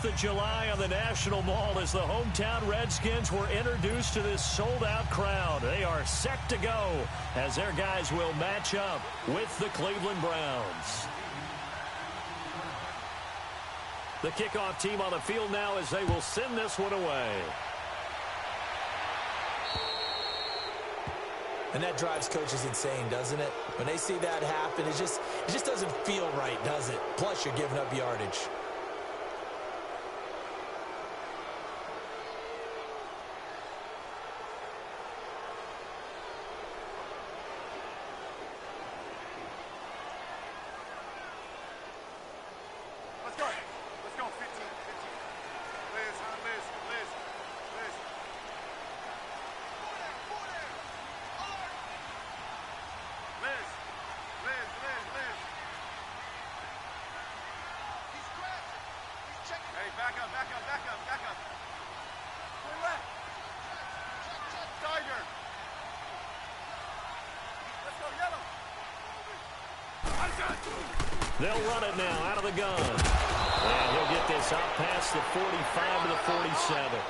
4th of July on the National Mall as the hometown Redskins were introduced to this sold-out crowd. They are set to go as their guys will match up with the Cleveland Browns. The kickoff team on the field now as they will send this one away. And that drives coaches insane, doesn't it? When they see that happen, it just doesn't feel right, does it? Plus, you're giving up yardage. They'll run it now out of the gun. And he'll get this out past the 45 to the 47.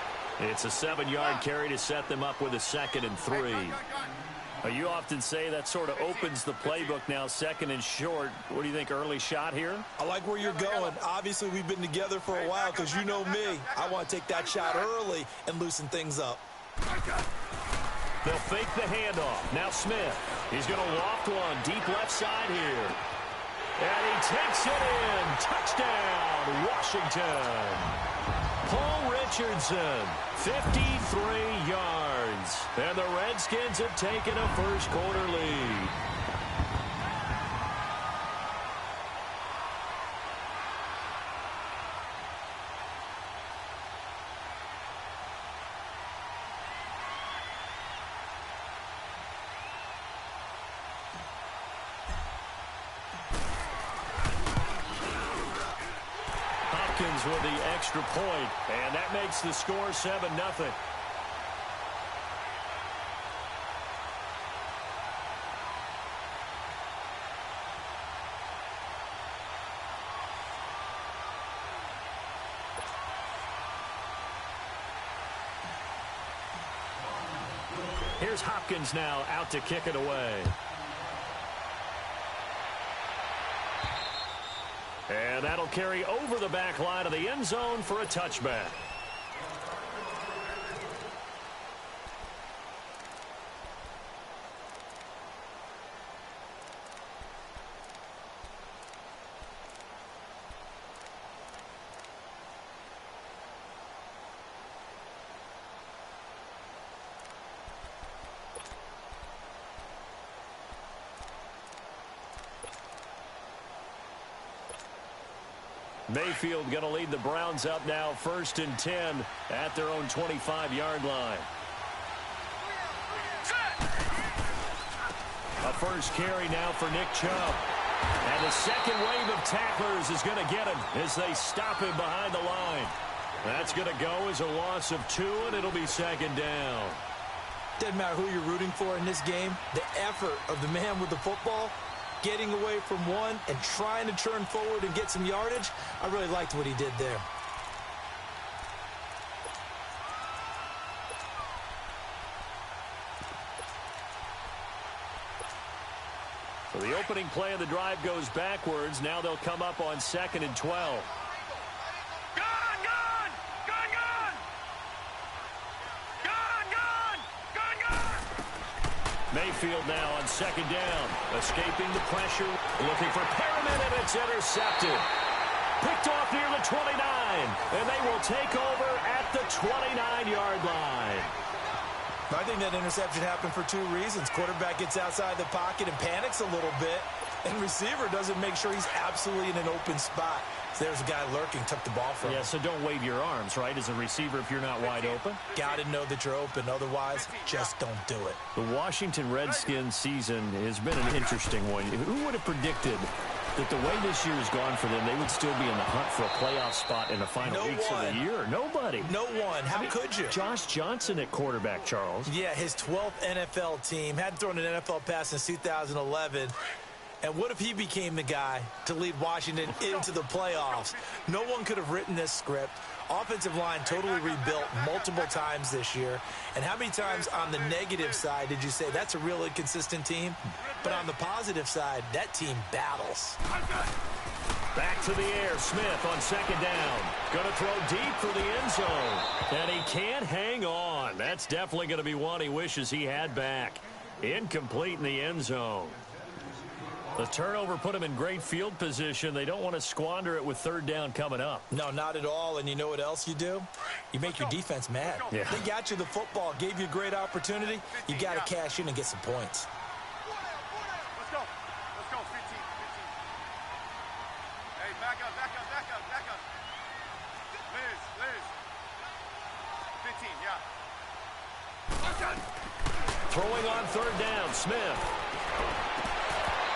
It's a 7-yard carry to set them up with a 2nd and 3. You often say that sort of opens the playbook now, 2nd and short. What do you think, early shot here? I like where you're going. Obviously, we've been together for a while because you know me. I want to take that shot early and loosen things up. They'll fake the handoff. Now Smith. He's going to loft one deep left side here. And he takes it in. Touchdown, Washington. Paul Richardson, 53 yards. And the Redskins have taken a first-quarter lead. With the extra point, and that makes the score 7-0. Here's Hopkins now out to kick it away. And that'll carry over the back line of the end zone for a touchback. Mayfield going to lead the Browns up now 1st and 10 at their own 25-yard line. A first carry now for Nick Chubb. And the second wave of tacklers is going to get him as they stop him behind the line. That's going to go as a loss of 2, and it'll be 2nd down. Doesn't matter who you're rooting for in this game. The effort of the man with the football, getting away from one and trying to turn forward and get some yardage, I really liked what he did there. So the opening play of the drive goes backwards. Now they'll come up on 2nd and 12. Mayfield now on 2nd down. Escaping the pressure. Looking for Perriman, and it's intercepted. Picked off near the 29. And they will take over at the 29-yard line. I think that interception happened for 2 reasons. Quarterback gets outside the pocket and panics a little bit. And receiver doesn't make sure he's absolutely in an open spot. So there's a guy lurking, took the ball from him. Yeah, so don't wave your arms, right, as a receiver if you're not wide open. Got to know that you're open. Otherwise, just don't do it. The Washington Redskins season has been an interesting one. Who would have predicted that the way this year has gone for them, they would still be in the hunt for a playoff spot in the final weeks of the year? Nobody. No one. How could you? Josh Johnson at quarterback, Charles. Yeah, his 12th NFL team. Hadn't thrown an NFL pass since 2011. And what if he became the guy to lead Washington into the playoffs? No one could have written this script. Offensive line totally rebuilt multiple times this year. And how many times on the negative side did you say that's a real inconsistent team? But on the positive side, that team battles. Back to the air, Smith on second down. Going to throw deep for the end zone. And he can't hang on. That's definitely going to be one he wishes he had back. Incomplete in the end zone. The turnover put him in great field position. They don't want to squander it with third down coming up. No, not at all. And you know what else you do? You make your defense mad. Yeah. They got you the football, gave you a great opportunity. You got to cash in and get some points. Let's go. Let's go. 15. Hey, back up. Liz. 15, yeah. Throwing on third down, Smith.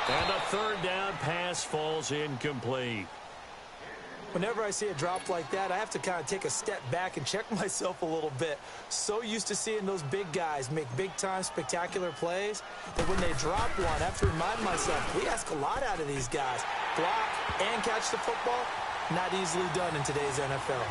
And a third down pass falls incomplete. Whenever I see a drop like that, I have to kind of take a step back and check myself a little bit. So used to seeing those big guys make big-time spectacular plays that when they drop one, I have to remind myself, we ask a lot out of these guys. Block and catch the football, not easily done in today's NFL.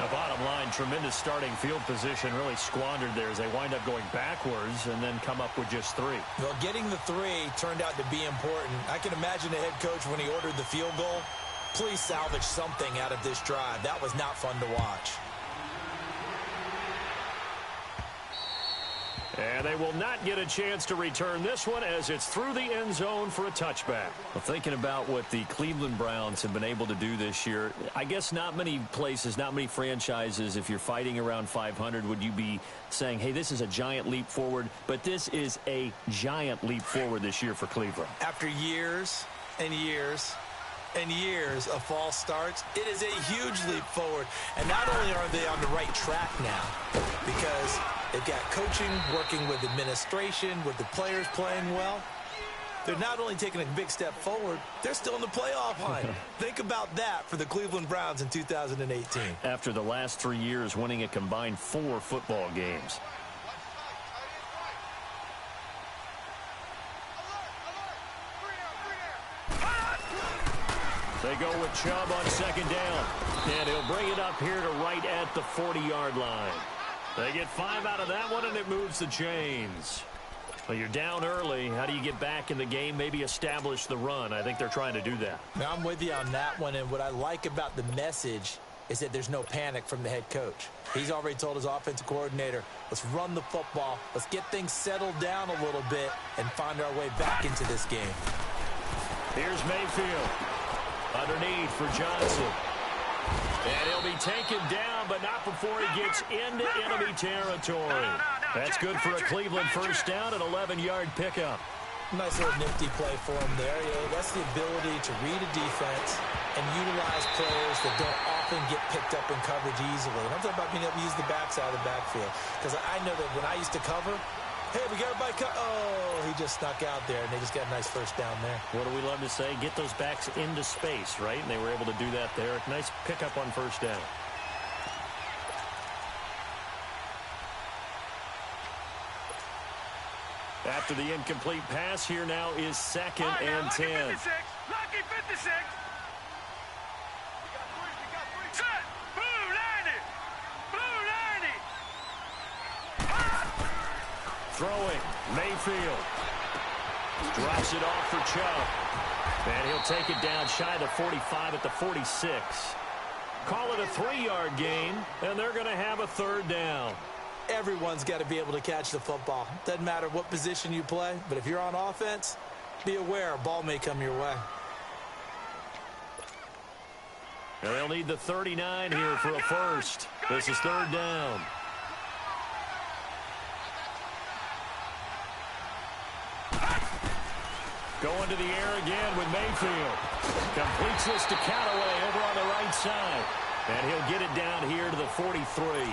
The bottom line, tremendous starting field position, really squandered there as they wind up going backwards and then come up with just 3. Well, getting the 3 turned out to be important. I can imagine the head coach when he ordered the field goal. Please salvage something out of this drive. That was not fun to watch. And they will not get a chance to return this one as it's through the end zone for a touchback. Well, thinking about what the Cleveland Browns have been able to do this year, I guess not many places, not many franchises, if you're fighting around 500, would you be saying, hey, this is a giant leap forward, but this is a giant leap forward this year for Cleveland. After years and years and years of false starts, it is a huge leap forward. And not only are they on the right track now, because they've got coaching, working with administration, with the players playing well. They're not only taking a big step forward, they're still in the playoff hunt. Think about that for the Cleveland Browns in 2018. After the last 3 years winning a combined 4 football games. They go with Chubb on second down. And he'll bring it up here to right at the 40-yard line. They get 5 out of that one, and it moves the chains. Well, you're down early. How do you get back in the game? Maybe establish the run. I think they're trying to do that. Now, I'm with you on that one, and what I like about the message is that there's no panic from the head coach. He's already told his offensive coordinator, let's run the football, let's get things settled down a little bit and find our way back into this game. Here's Mayfield. Underneath for Johnson. And he'll be taken down, but not before he gets into enemy territory. That's good for a Cleveland first down, an 11-yard pickup. Nice little nifty play for him there. That's the ability to read a defense and utilize players that don't often get picked up in coverage easily. And I'm talking about being able to use the backside of the backfield. Because I know that when I used to cover, hey, we got everybody cut. Oh, he just snuck out there, and they just got a nice first down there. What do we love to say? Get those backs into space, right? And they were able to do that there. Nice pickup on first down. After the incomplete pass, here now is second and 10. Lucky 56. Lucky 56. We got three. Set. Blue 90. Blue 90. Throwing. Mayfield. Drops it off for Chubb. And he'll take it down shy of the 45 at the 46. Call it a 3-yard gain, and they're going to have a third down. Everyone's got to be able to catch the football. Doesn't matter what position you play, but if you're on offense, be aware a ball may come your way. And they'll need the 39 here for a first. This is third down. Going to the air again with Mayfield. Completes this to Callaway over on the right side. And he'll get it down here to the 43.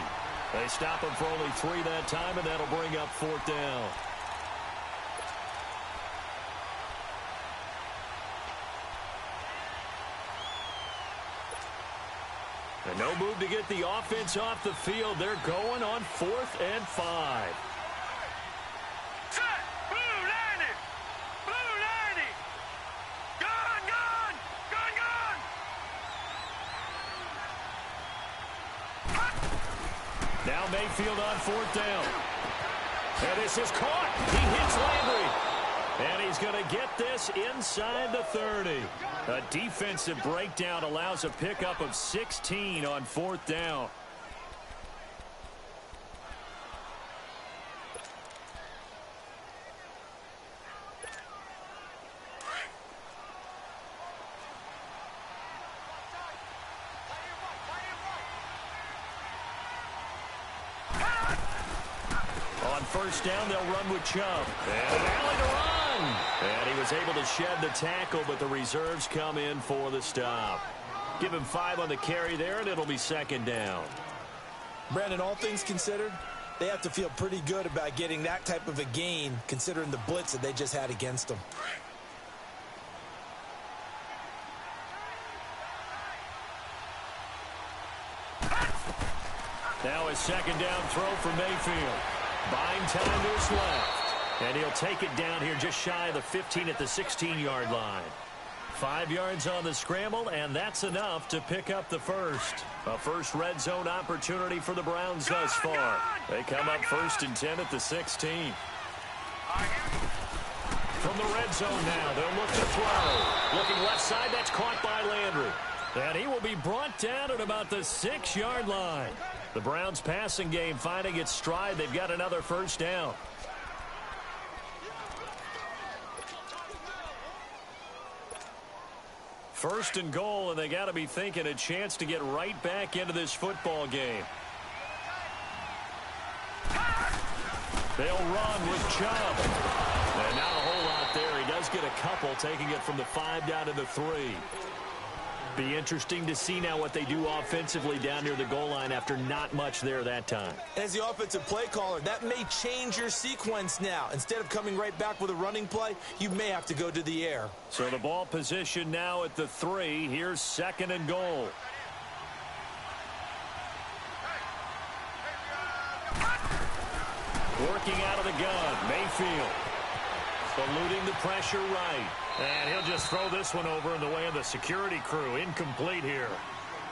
They stop him for only 3 that time, and that'll bring up fourth down. And no move to get the offense off the field. They're going on 4th and 5. Set. Blue 90. Blue 90. Now Mayfield on fourth down. And this is caught. He hits Landry. And he's going to get this inside the 30. A defensive breakdown allows a pickup of 16 on fourth down. On first down, they'll run with Chubb. And an alley to run. And he was able to shed the tackle, but the reserves come in for the stop. Give him 5 on the carry there, and it'll be second down. Brandon, all things considered, they have to feel pretty good about getting that type of a gain, considering the blitz that they just had against them. Now a second down throw for Mayfield. Buying time to his left. And he'll take it down here just shy of the 15 at the 16-yard line. 5 yards on the scramble, and that's enough to pick up the first. A first red zone opportunity for the Browns thus far. They come up 1st and 10 at the 16. From the red zone now, they'll look to throw. Looking left side, that's caught by Landry. And he will be brought down at about the 6-yard line. The Browns passing game finding its stride. They've got another first down. First and goal, and they got to be thinking a chance to get right back into this football game. They'll run with Chubb. And not a whole lot there. He does get a couple, taking it from the 5 down to the 3. Be interesting to see now what they do offensively down near the goal line after not much there that time. As the offensive play caller, that may change your sequence now. Instead of coming right back with a running play, you may have to go to the air. So the ball position now at the 3. Here's second and goal. Working out of the gun, Mayfield. Eluding the pressure right. And he'll just throw this one over in the way of the security crew. Incomplete here.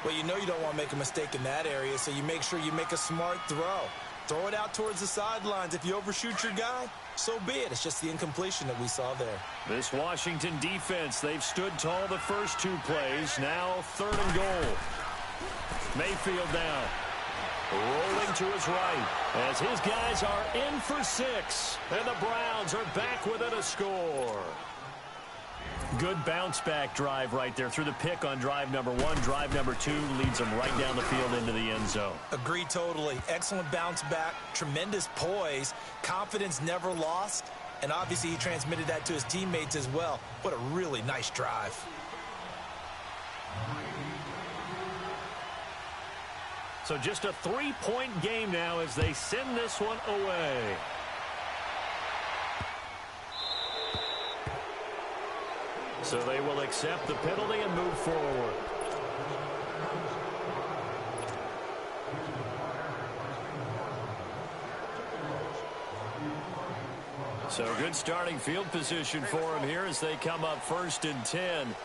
Well, you know you don't want to make a mistake in that area, so you make sure you make a smart throw. Throw it out towards the sidelines. If you overshoot your guy, so be it. It's just the incompletion that we saw there. This Washington defense, they've stood tall the first 2 plays. Now 3rd and goal. Mayfield now. Rolling to his right as his guys are in for 6. And the Browns are back within a score. Good bounce-back drive right there through the pick on drive number 1. Drive number 2 leads them right down the field into the end zone. Agree totally. Excellent bounce back, tremendous poise, confidence never lost, and obviously he transmitted that to his teammates as well. What a really nice drive. So just a 3-point game now as they send this one away. So they will accept the penalty and move forward. So good starting field position for him here as they come up 1st and 10.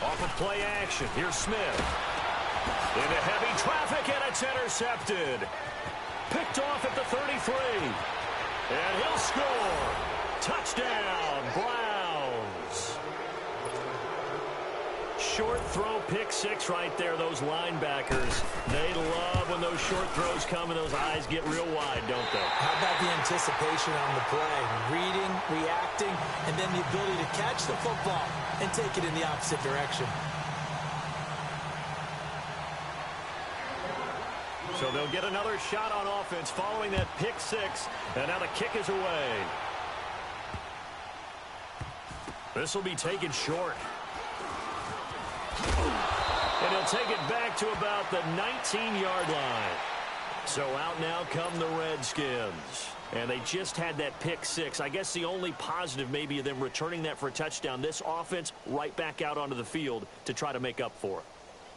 Off of play action, here's Smith. Into heavy traffic, and it's intercepted. Picked off at the 33. And he'll score. Touchdown, Browns. Short throw, pick 6 right there, those linebackers. They love when those short throws come and those eyes get real wide, don't they? How about the anticipation on the play? Reading, reacting, and then the ability to catch the football and take it in the opposite direction. So they'll get another shot on offense following that pick 6, and now the kick is away. This will be taken short. And he'll take it back to about the 19-yard line. So out now come the Redskins. And they just had that pick 6. I guess the only positive maybe of them returning that for a touchdown. This offense right back out onto the field to try to make up for it.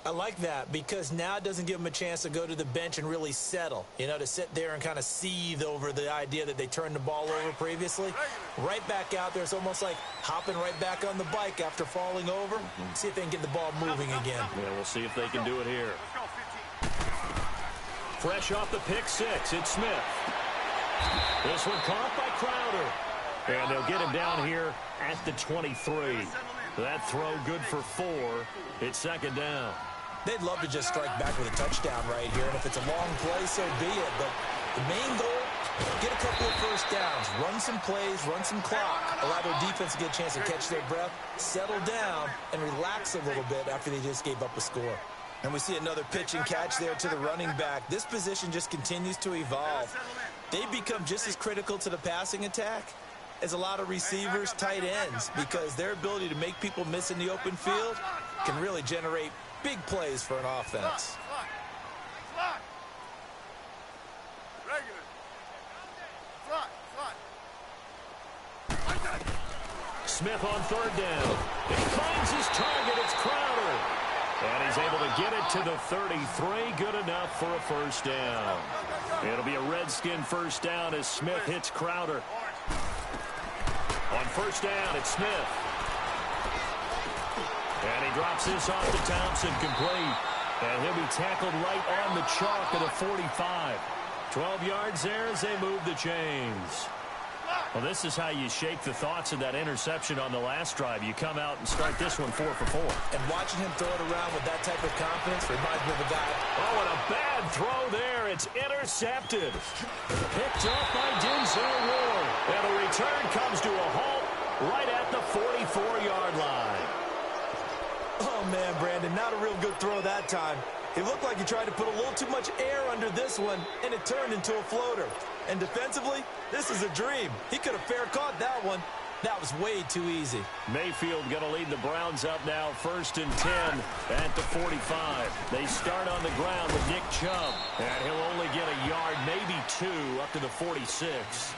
I like that because now it doesn't give them a chance to go to the bench and really settle, to sit there and kind of seethe over the idea that they turned the ball over previously. Right back out there. It's almost like hopping right back on the bike after falling over. See if they can get the ball moving again. Yeah, we'll see if they can do it here. Fresh off the pick six, it's Smith. This one caught by Crowder. And they'll get him down here at the 23. That throw good for 4. It's second down. They'd love to just strike back with a touchdown right here, and if it's a long play, so be it. But the main goal, get a couple of first downs, run some plays, run some clock, allow their defense to get a chance to catch their breath, settle down, and relax a little bit after they just gave up a score. And we see another pitch and catch there to the running back. This position just continues to evolve. They become just as critical to the passing attack as a lot of receivers, tight ends, because their ability to make people miss in the open field can really generate big plays for an offense. Smith on third down. He finds his target. It's Crowder. And he's able to get it to the 33. Good enough for a first down. It'll be a Redskin first down as Smith hits Crowder. On first down, it's Smith. And he drops this off to Thompson, complete. And he'll be tackled right on the chalk of the 45. 12 yards there as they move the chains. Well, this is how you shake the thoughts of that interception on the last drive. You come out and start this one 4 for 4. And watching him throw it around with that type of confidence reminds me of a guy. Oh, and a bad throw there. It's intercepted. Picked off by Denzel Ward. And the return comes to a halt right at the 44-yard line. Oh, man, Brandon, not a real good throw that time. It looked like he tried to put a little too much air under this one, and it turned into a floater. And defensively, this is a dream. He could have fair caught that one. That was way too easy. Mayfield going to lead the Browns up now, 1st and 10 at the 45. They start on the ground with Nick Chubb, and he'll only get a yard, maybe 2, up to the 46.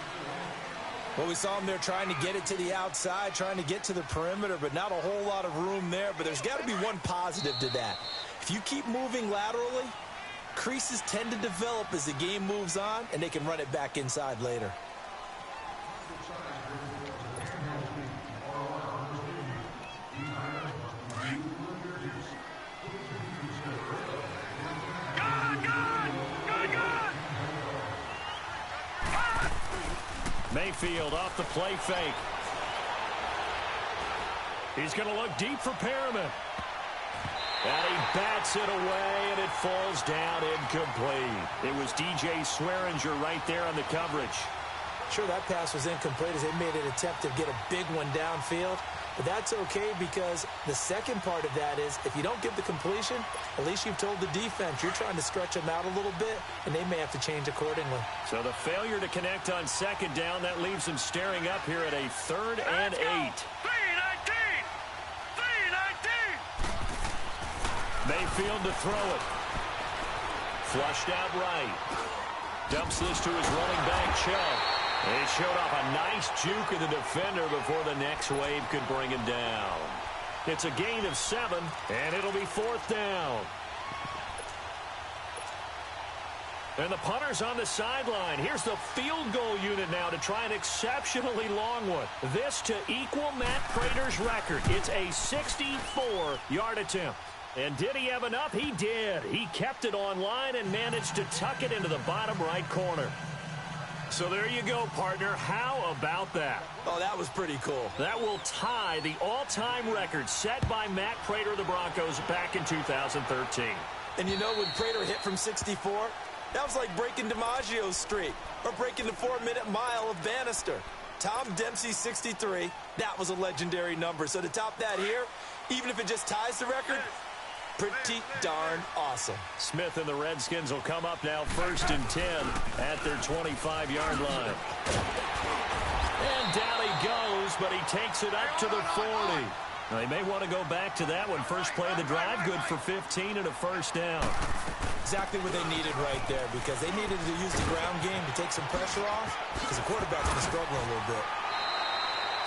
Well, we saw him there trying to get it to the outside, trying to get to the perimeter, but not a whole lot of room there. But there's got to be one positive to that. If you keep moving laterally, creases tend to develop as the game moves on, and they can run it back inside later. Mayfield off the play fake. He's going to look deep for Perriman. And he bats it away, and it falls down incomplete. It was DJ Swearinger right there on the coverage. Sure, that pass was incomplete as they made an attempt to get a big one downfield. But that's okay because the second part of that is if you don't get the completion, at least you've told the defense you're trying to stretch them out a little bit, and they may have to change accordingly. So the failure to connect on second down, that leaves them staring up here at a 3rd and 8. 3-19! Mayfield to throw it. Flushed out right. Dumps this to his running back, Chubb. He showed off a nice juke of the defender before the next wave could bring him down. It's a gain of 7, and it'll be 4th down. And the punter's on the sideline. Here's the field goal unit now to try an exceptionally long one. This to equal Matt Prater's record. It's a 64-yard attempt. And did he have enough? He did. He kept it on line and managed to tuck it into the bottom right corner. So there you go, partner. How about that? Oh, that was pretty cool. That will tie the all-time record set by Matt Prater of the Broncos back in 2013. And you know when Prater hit from 64, that was like breaking DiMaggio's streak or breaking the 4-minute mile of Bannister. Tom Dempsey, 63, that was a legendary number. So to top that here, even if it just ties the record, pretty darn awesome. Smith and the Redskins will come up now 1st and 10 at their 25-yard line. And down he goes, but he takes it up to the 40. Now, they may want to go back to that one. First play of the drive, good for 15 and a first down. Exactly what they needed right there because they needed to use the ground game to take some pressure off because the quarterback's been struggling a little bit.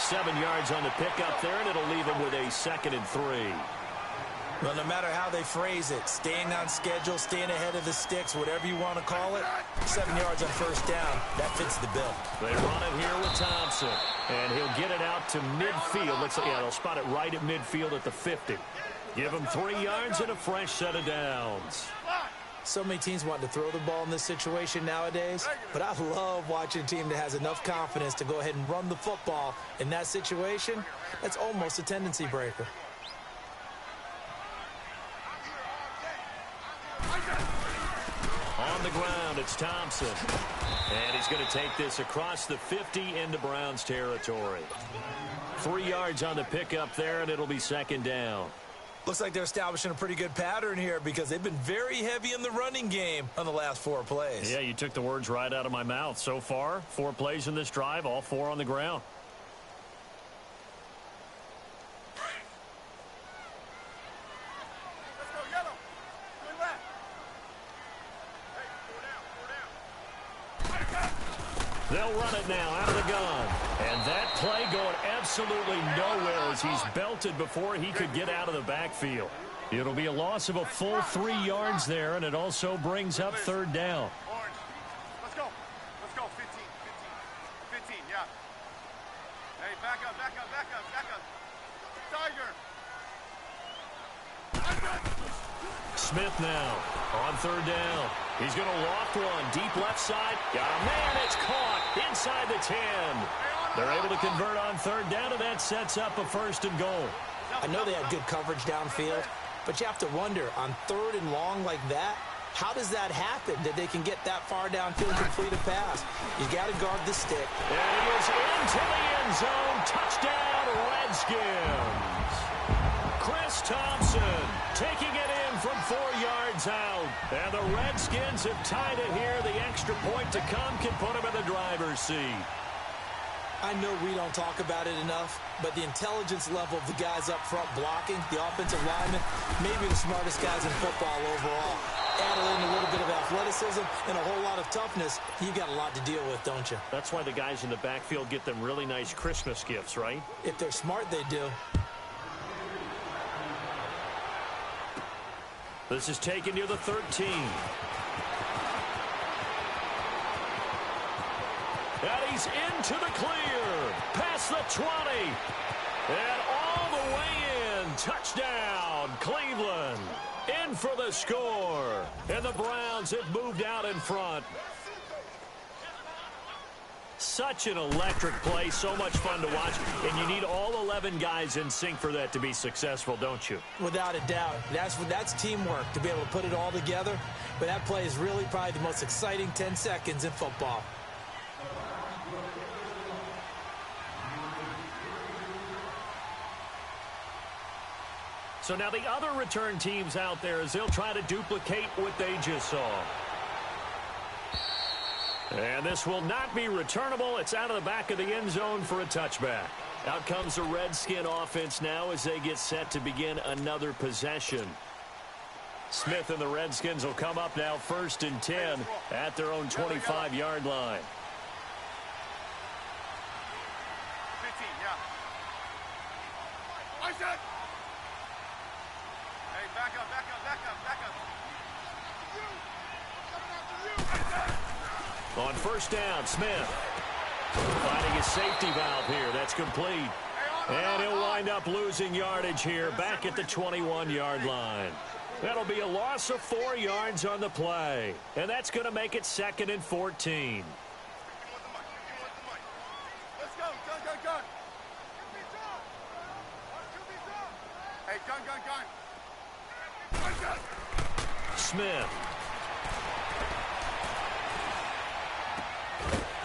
7 yards on the pickup there, and it'll leave him with a 2nd and 3. Well, no matter how they phrase it, staying on schedule, staying ahead of the sticks, whatever you want to call it, 7 yards on first down, that fits the bill. They run it here with Thompson, and he'll get it out to midfield. Looks like, yeah, they'll spot it right at midfield at the 50. Give him 3 yards and a fresh set of downs. So many teams want to throw the ball in this situation nowadays, but I love watching a team that has enough confidence to go ahead and run the football in that situation. That's almost a tendency breaker. On the ground, it's Thompson. And he's going to take this across the 50 into Browns territory. 3 yards on the pickup there, and it'll be second down. Looks like they're establishing a pretty good pattern here because they've been very heavy in the running game on the last 4 plays. Yeah, you took the words right out of my mouth. So far, 4 plays in this drive, all 4 on the ground. Let's go, yellow. Going left. Hey, 4 down. They'll run it now out of the gun. And that play going absolutely nowhere as he's belted before he could get out of the backfield. It'll be a loss of a full 3 yards there, and it also brings up third down. Orange. Let's go. Let's go. 15. 15, yeah. Hey, back up. Tiger. Smith now on third down. He's going to loft one deep left side. Got a man. It's caught inside the 10. They're able to convert on third down, and that sets up a first and goal. I know they had good coverage downfield, but you have to wonder, on third and long like that, how does that happen that they can get that far downfield and complete a pass? You got to guard the stick. And he is into the end zone. Touchdown, Redskins. Chris Thompson taking it in from 4 yards out. And the Redskins have tied it here. The extra point to come can put them in the driver's seat. I know we don't talk about it enough, but the intelligence level of the guys up front blocking, the offensive linemen, maybe the smartest guys in football overall. Add in a little bit of athleticism and a whole lot of toughness, you got a lot to deal with, don't you? That's why the guys in the backfield get them really nice Christmas gifts, right? If they're smart, they do. This is taken near the 13. And he's into the clear. Past the 20. And all the way in. Touchdown, Cleveland. In for the score. And the Browns have moved out in front. Such an electric play. So much fun to watch. And you need all 11 guys in sync for that to be successful, don't you? Without a doubt. That's teamwork to be able to put it all together. But that play is really probably the most exciting 10 seconds in football. So now the other return teams out there as they'll try to duplicate what they just saw. And this will not be returnable. It's out of the back of the end zone for a touchback. Out comes the Redskin offense now as they get set to begin another possession. Smith and the Redskins will come up now 1st and 10 at their own 25-yard line. 15, yeah. I said. Hey, back up. On first down, Smith finding his safety valve here. That's complete. And he'll wind up losing yardage here back at the 21-yard line. That'll be a loss of 4 yards on the play. And that's going to make it 2nd and 14. Let's go, gun. Hey, gun. Smith.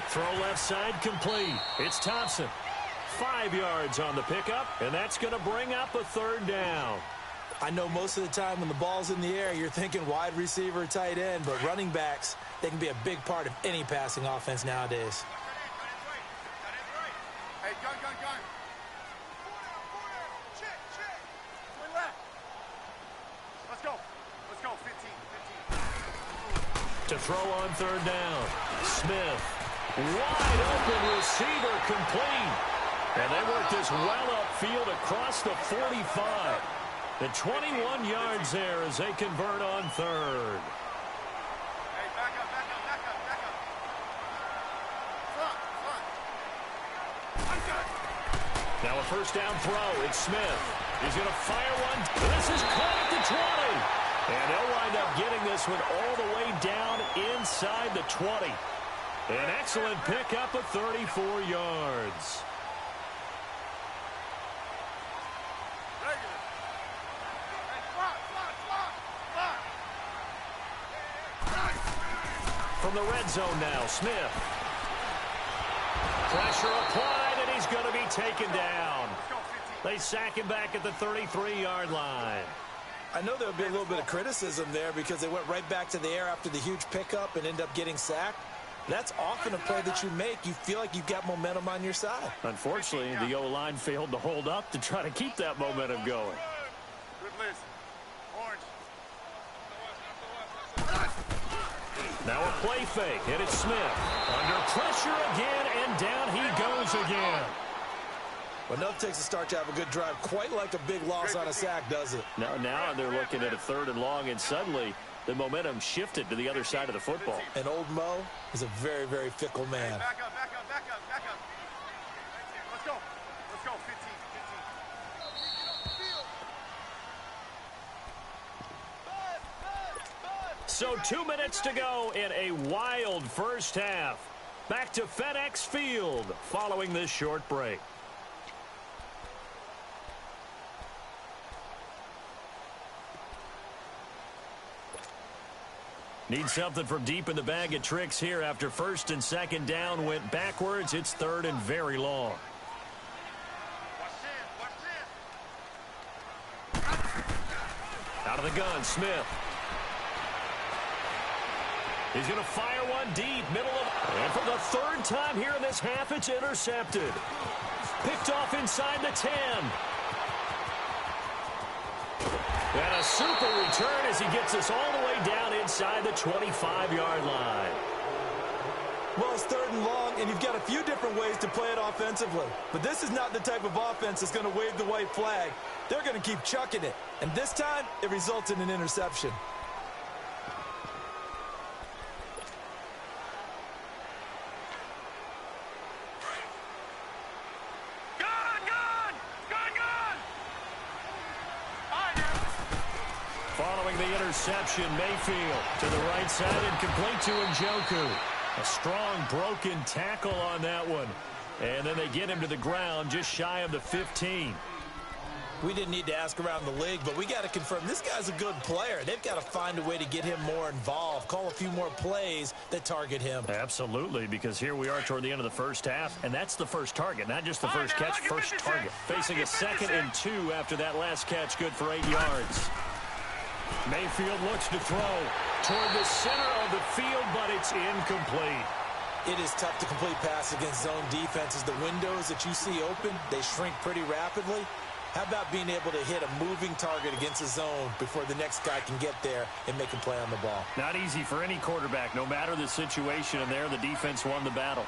Throw left side complete. It's Thompson. 5 yards on the pickup, and that's going to bring up a third down. I know most of the time when the ball's in the air, you're thinking wide receiver, tight end, but running backs, they can be a big part of any passing offense nowadays. Hey, gun. Check. Twin left. Let's go, 15. To throw on third down. Smith. Wide open receiver complete. And they work this well upfield across the 45. The 21 yards there as they convert on third. Hey, back up, back up, back up, back up. Front. Now a first down throw. It's Smith. He's going to fire one. This is caught at the 20. And they'll wind up getting this one all the way down inside the 20. An excellent pickup of 34 yards. From the red zone now, Smith. Pressure applied, and he's going to be taken down. They sack him back at the 33-yard line. I know there'll be a little bit of criticism there because they went right back to the air after the huge pickup and end up getting sacked. That's often a play that you make. You feel like you've got momentum on your side. Unfortunately, the O-line failed to hold up to try to keep that momentum going. Good list. Orange. Now a play fake, and it's Smith. Under pressure again, and down he goes again. Well, nothing takes a start to have a good drive, quite like a big loss on a sack, does it? Now they're looking at a 3rd and long, and suddenly the momentum shifted to the other side of the football. And old Mo is a very, very fickle man. Back up, back up, back up, back up. Let's go. Let's go, 15, 15. So 2 minutes to go in a wild first half. Back to FedEx Field following this short break. Need something from deep in the bag of tricks here after 1st and 2nd down went backwards. It's 3rd and very long. Out of the gun, Smith. He's going to fire one deep, middle of... And for the 3rd time here in this half, it's intercepted. Picked off inside the 10. And a super return as he gets us all the way down inside the 25-yard line. Well, it's 3rd and long, and you've got a few different ways to play it offensively. But this is not the type of offense that's going to wave the white flag. They're going to keep chucking it. And this time, it results in an interception. Following the interception, Mayfield to the right side and complete to Njoku. A strong broken tackle on that one. And then they get him to the ground just shy of the 15. We didn't need to ask around the league, but we got to confirm this guy's a good player. They've got to find a way to get him more involved, call a few more plays that target him. Absolutely, because here we are toward the end of the first half, and that's the first target, not just the first catch, first target. Facing a 2nd and 2 after that last catch, good for 8 yards. Mayfield looks to throw toward the center of the field, but it's incomplete. It is tough to complete passes against zone defenses. The windows that you see open, they shrink pretty rapidly. How about being able to hit a moving target against a zone before the next guy can get there and make a play on the ball? Not easy for any quarterback, no matter the situation, and there the defense won the battle.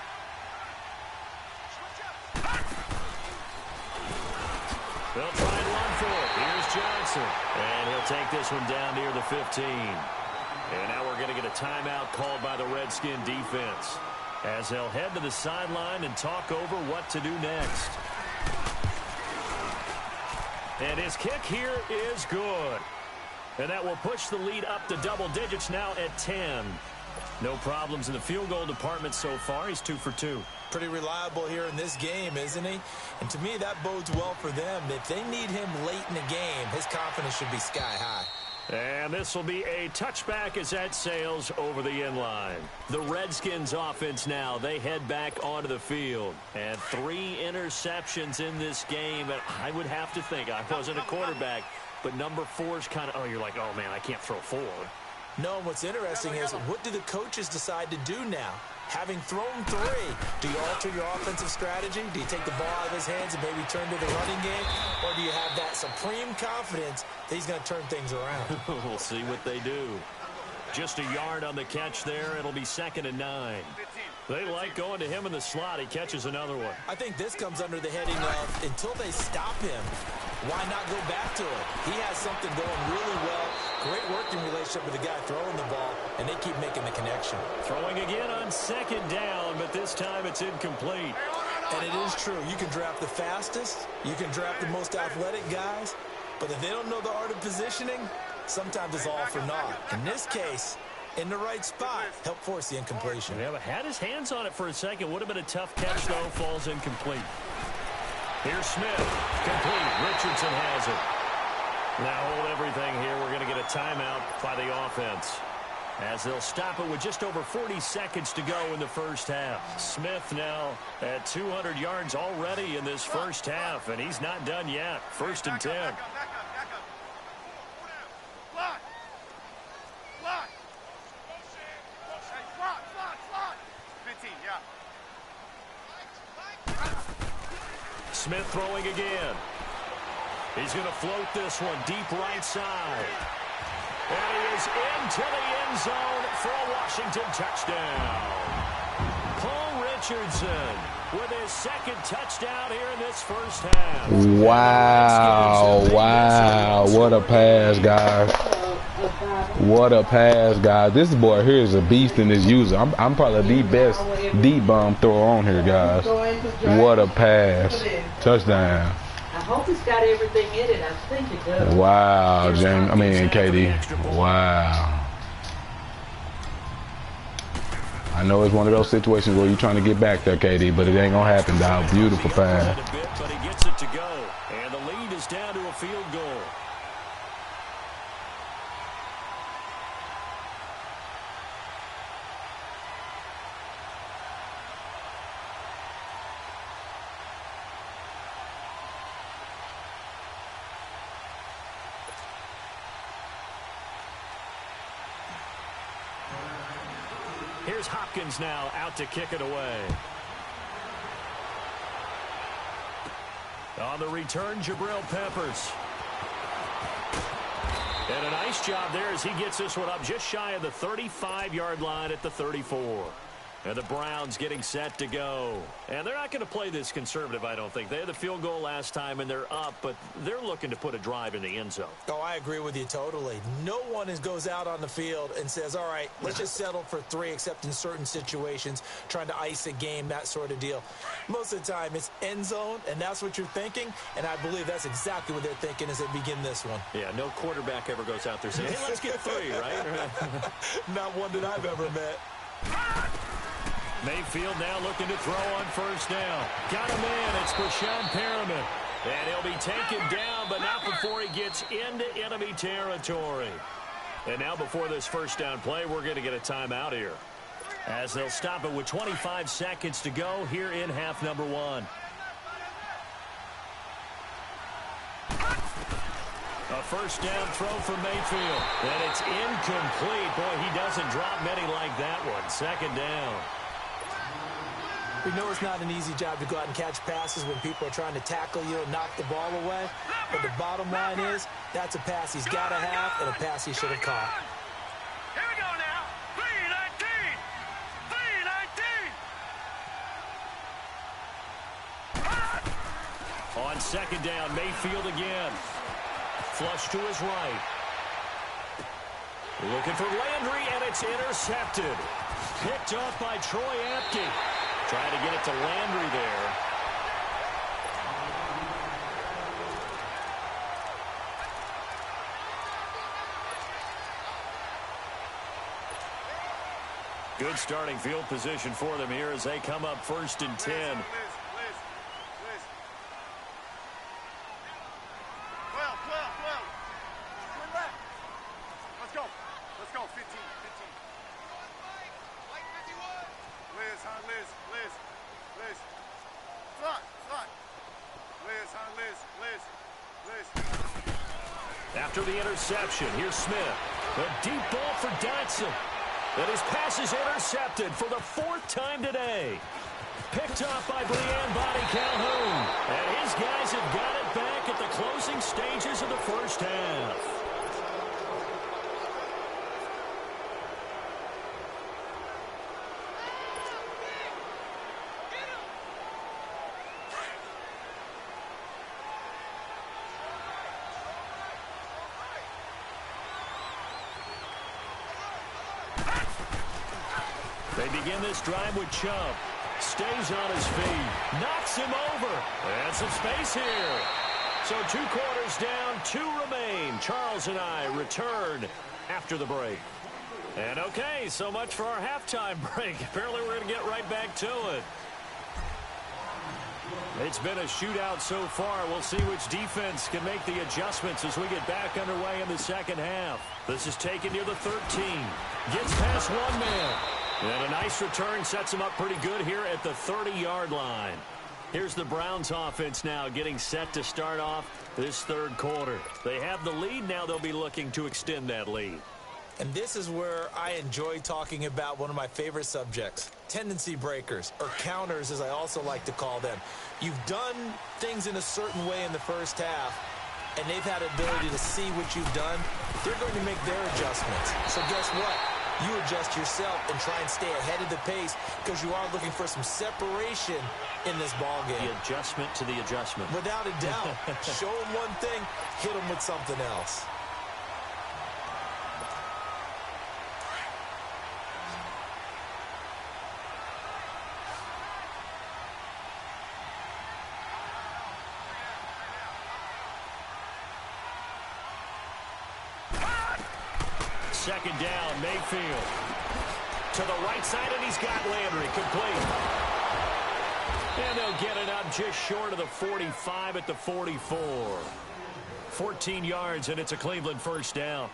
They'll try and run for it. Here's Johnson. And he'll take this one down near the 15. And now we're going to get a timeout called by the Redskin defense as they'll head to the sideline and talk over what to do next. And his kick here is good. And that will push the lead up to double digits now at 10. No problems in the field goal department so far. He's 2 for 2. Pretty reliable here in this game, isn't he? And to me, that bodes well for them. If they need him late in the game, his confidence should be sky high. And this will be a touchback as that sails over the end line. The Redskins offense now, they head back onto the field. And 3 interceptions in this game. And I would have to think, I wasn't a quarterback, but number 4 is kind of, oh, you're like, oh, man, I can't throw 4. No, what's interesting is what do the coaches decide to do now? Having thrown 3, do you alter your offensive strategy? Do you take the ball out of his hands and maybe turn to the running game? Or do you have that supreme confidence that he's going to turn things around? We'll see what they do. Just a yard on the catch there. It'll be 2nd and 9. 15. They like going to him in the slot. He catches another one. I think this comes under the heading of until they stop him, why not go back to it? He has something going really well. Great working relationship with the guy throwing the ball, and they keep making the connection. Throwing again on second down, but this time it's incomplete. And it is true. You can draft the fastest. You can draft the most athletic guys. But if they don't know the art of positioning, sometimes it's all for naught. In this case, in the right spot, help force the incompletion. Yeah, but had his hands on it for a second. Would have been a tough catch, though. Falls incomplete. Here's Smith. Complete. Richardson has it. Now hold everything here. We're going to get a timeout by the offense, as they'll stop it with just over 40 seconds to go in the first half. Smith now at 200 yards already in this first half, and he's not done yet. First and 10. Back up. Block. Block. Hey, block. 15, yeah. Smith throwing again. He's going to float this one deep right side. And he is into the end zone for a Washington touchdown. Paul Richardson with his second touchdown here in this first half. Wow. What a pass, guys. What a pass, guys. This boy here is a beast in his user. I'm probably the best deep bomb thrower on here, guys. What a pass. Touchdown. I hope it's got everything in it. I think it does. Wow, James. I mean, KD. Wow. I know it's one of those situations where you're trying to get back there, KD, but it ain't going to happen, dog. Beautiful pass. But he gets it to go. And the lead is down to a field goal. Here's Hopkins now out to kick it away. On the return, Jabril Peppers. And a nice job there as he gets this one up just shy of the 35-yard line at the 34. And the Browns getting set to go. And they're not going to play this conservative, I don't think. They had the field goal last time, and they're up, but they're looking to put a drive in the end zone. Oh, I agree with you totally. No one goes out on the field and says, all right, let's just settle for 3, except in certain situations, trying to ice a game, that sort of deal. Most of the time, it's end zone, and that's what you're thinking, and I believe that's exactly what they're thinking as they begin this one. Yeah, no quarterback ever goes out there saying, hey, let's get 3, right? Not one that I've ever met. Mayfield now looking to throw on first down. Got him in. It's Breshad Perriman. And he'll be taken down, but not before he gets into enemy territory. And now before this first down play, we're going to get a timeout here, as they'll stop it with 25 seconds to go here in half number 1. A first down throw for Mayfield. And it's incomplete. Boy, he doesn't drop many like that one. Second down. We know it's not an easy job to go out and catch passes when people are trying to tackle you and knock the ball away. But the bottom line is, that's a pass he's got to have and a pass he should have caught. Here we go now. 3-19. 3-19. On second down, Mayfield again. Flush to his right. Looking for Landry, and it's intercepted. Picked off by Troy Apke. Trying to get it to Landry there. Good starting field position for them here as they come up first and 10. Liz. 12. Let's go. 15. Liz. Slot. Liz. After the interception, here's Smith. A deep ball for Dotson. And his pass is intercepted for the 4th time today. Picked off by Brian Body Calhoun. And his guys have got it back at the closing stages of the first half. They begin this drive with Chubb. Stays on his feet. Knocks him over. And some space here. So 2 quarters down, 2 remain. Charles and I return after the break. And okay, so much for our halftime break. Apparently we're going to get right back to it. It's been a shootout so far. We'll see which defense can make the adjustments as we get back underway in the second half. This is taken near the 13. Gets past one man. And a nice return sets him up pretty good here at the 30-yard line. Here's the Browns offense now getting set to start off this third quarter. They have the lead. Now they'll be looking to extend that lead. And this is where I enjoy talking about one of my favorite subjects, tendency breakers, or counters as I also like to call them. You've done things in a certain way in the first half, and they've had the ability to see what you've done. They're going to make their adjustments. So guess what? You adjust yourself and try and stay ahead of the pace because you are looking for some separation in this ballgame. The adjustment to the adjustment. Without a doubt. Show them one thing, hit them with something else. Second down, Mayfield. To the right side, and he's got Landry complete. And they'll get it up just short of the 45 at the 44. 14 yards, and it's a Cleveland first down.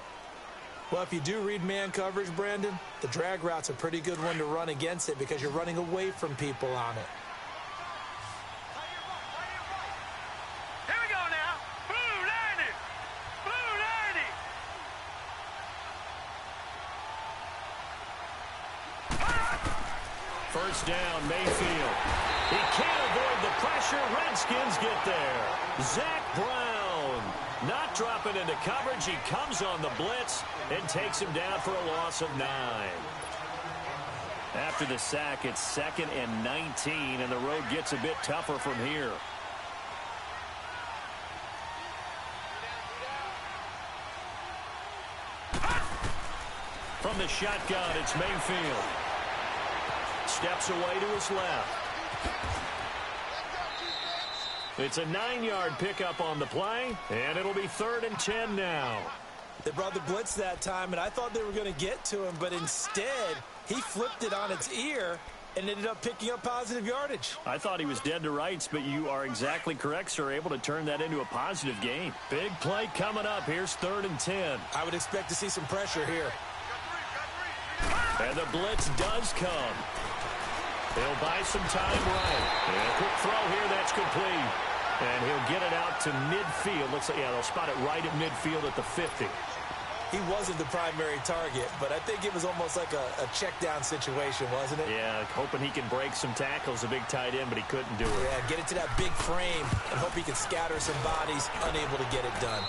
Well, if you do read man coverage, Brandon, the drag route's a pretty good one to run against it because you're running away from people on it. Here we go now. Blue 90. Blue 90. First down, Mayfield. He can't avoid the pressure. Redskins get there. Zach Brown not dropping into coverage. He comes on the blitz and takes him down for a loss of 9. After the sack, it's 2nd and 19, and the road gets a bit tougher from here. From the shotgun, it's Mayfield. Steps away to his left. It's a 9-yard pickup on the play, and it'll be 3rd and 10 now. They brought the blitz that time, and I thought they were going to get to him, but instead, he flipped it on its ear and ended up picking up positive yardage. I thought he was dead to rights, but you are exactly correct, sir. Able to turn that into a positive gain. Big play coming up. Here's 3rd and 10. I would expect to see some pressure here. And the blitz does come. He'll buy some time right. And a quick throw here, that's complete. And he'll get it out to midfield. Looks like, yeah, they'll spot it right at midfield at the 50. He wasn't the primary target, but I think it was almost like a check down situation, wasn't it? Yeah, hoping he can break some tackles, a big tight end, but he couldn't do it. Yeah, get it to that big frame and hope he can scatter some bodies, unable to get it done.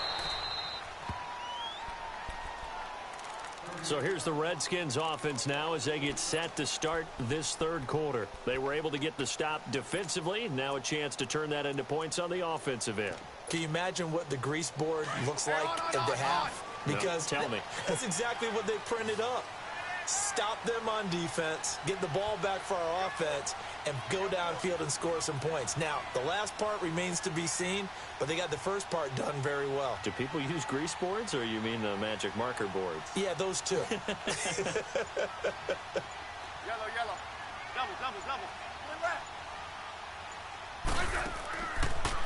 So here's the Redskins offense now as they get set to start this third quarter. They were able to get the stop defensively. Now a chance to turn that into points on the offensive end. Can you imagine what the grease board looks like at the half? Because no, tell me. That's exactly what they printed up. Stop them on defense, get the ball back for our offense, and go downfield and score some points. Now, the last part remains to be seen, but they got the first part done very well. Do people use grease boards, or you mean the magic marker boards? Yeah, those two. Yellow. Double.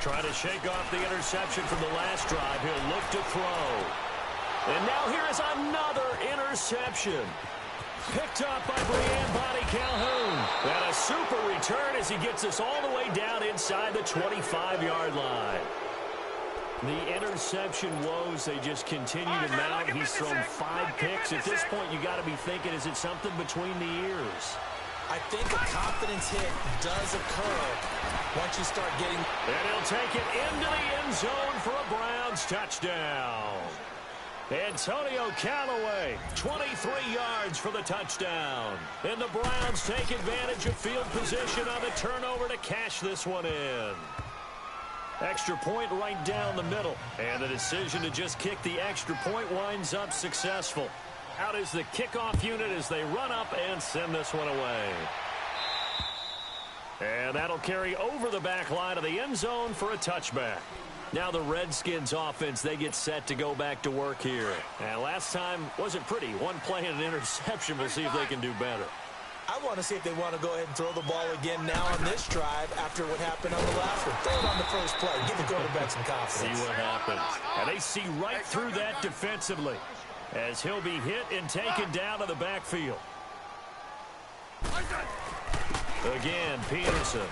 Trying to shake off the interception from the last drive. He'll look to throw. And now here is another interception. Picked up by Brian Body Calhoun. And a super return as he gets us all the way down inside the 25-yard line. The interception woes, they just continue to mount. He's thrown 5 picks. At this point, you got to be thinking, is it something between the ears? I think a confidence hit does occur once you start getting... And he'll take it into the end zone for a Browns touchdown. Antonio Callaway, 23 yards for the touchdown. And the Browns take advantage of field position on the turnover to cash this one in. Extra point right down the middle. And the decision to just kick the extra point winds up successful. Out is the kickoff unit as they run up and send this one away. And that'll carry over the back line of the end zone for a touchback. Now the Redskins offense, they get set to go back to work here. And last time wasn't pretty. One play and an interception. We'll see if they can do better. I want to see if they want to go ahead and throw the ball again now on this drive after what happened on the last one. Throw it on the first play. Give the quarterback some confidence. See what happens. And they see right through that defensively as he'll be hit and taken down to the backfield. Again, Peterson.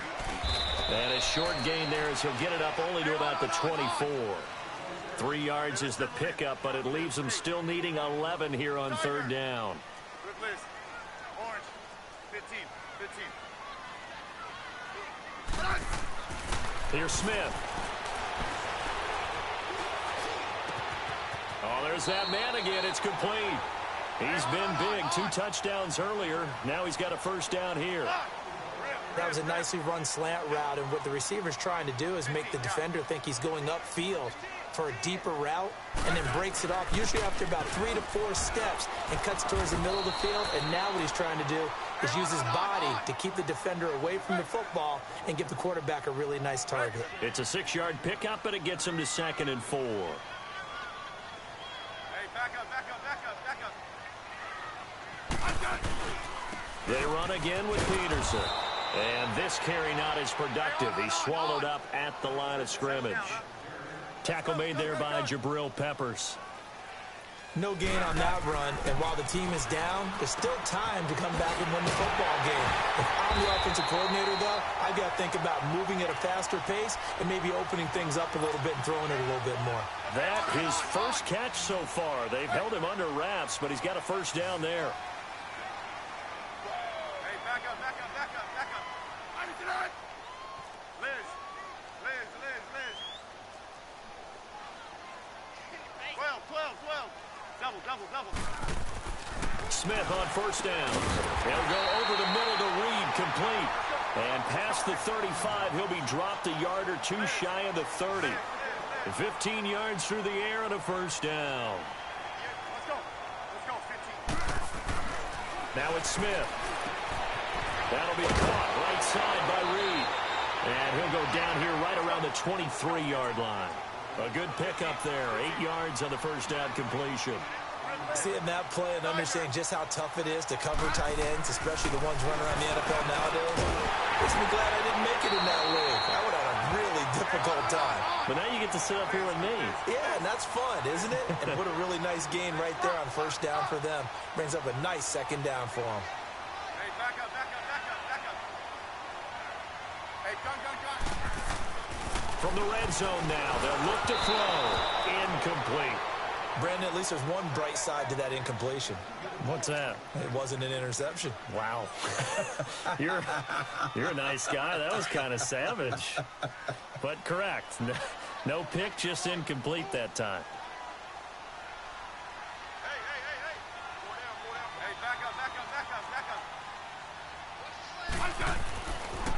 And a short gain there as he'll get it up only to about the 24. 3 yards is the pickup, but it leaves them still needing 11 here on third down. Orange, 15. Here's Smith. Oh, there's that man again. It's complete. He's been big. 2 touchdowns earlier. Now he's got a first down here. That was a nicely run slant route, and what the receiver's trying to do is make the defender think he's going upfield for a deeper route and then breaks it off, usually after about 3 to 4 steps, and cuts towards the middle of the field. And now what he's trying to do is use his body to keep the defender away from the football and give the quarterback a really nice target. It's a 6-yard pickup, but it gets him to 2nd and 4. Hey, back up. They run again with Peterson. And this carry not as productive. He's swallowed up at the line of scrimmage. Tackle made there by Jabril Peppers. No gain on that run, and while the team is down, there's still time to come back and win the football game. If I'm the offensive coordinator, though, I've got to think about moving at a faster pace and maybe opening things up a little bit and throwing it a little bit more. That his first catch so far. They've held him under wraps, but he's got a first down there. Hey, back up. Liz. 12. Double. Smith on first down. He'll go over the middle to Reed, complete. And past the 35, he'll be dropped a yard or 2 shy of the 30. 15 yards through the air and a first down. Let's go, 15. Now it's Smith. That'll be caught right side by Reed. And he'll go down here right around the 23-yard line. A good pickup there. 8 yards on the first down completion. Seeing that play and understanding just how tough it is to cover tight ends, especially the ones running around the NFL nowadays, makes me glad I didn't make it in that league. I would have had a really difficult time. But now you get to sit up here with me. Yeah, and that's fun, isn't it? And what a really nice gain right there on first down for them. Brings up a nice second down for them. Hey, back up. Hey, gun. From the red zone now, they'll look to throw. Incomplete. Brandon, at least there's one bright side to that incompletion. What's that? It wasn't an interception. Wow. You're a nice guy. That was kind of savage. But correct. No pick, just incomplete that time. Hey. Hey, back up.